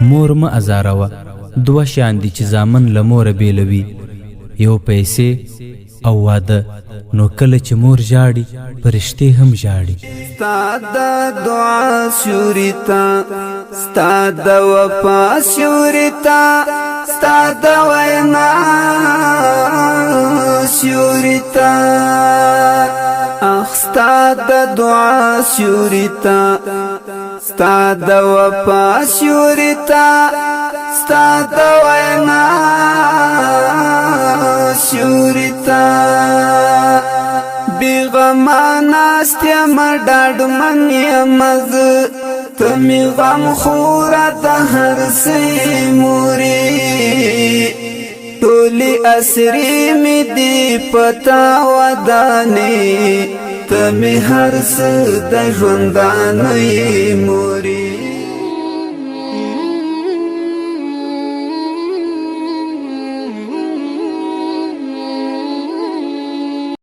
مور مه ازاروه دوه شیان دي چې زامن له موره بیلوي یو پیسې او واده نو کله چې مور ژاړي فرشتې هم ژاړي ستا د دعا سیوري ته ستا د وفا سیوري ته ستا د وینا سیوري ته ستا د دعا سیوري ته ستا د وفا سیوري ته ستا د وینا سیوري ته بیغما ناستیم ډاډ من یمز تمی غم خورا د هر سی موري ټولی اسری می دی پتا ودانی تمی هر څه د ژوندانه موري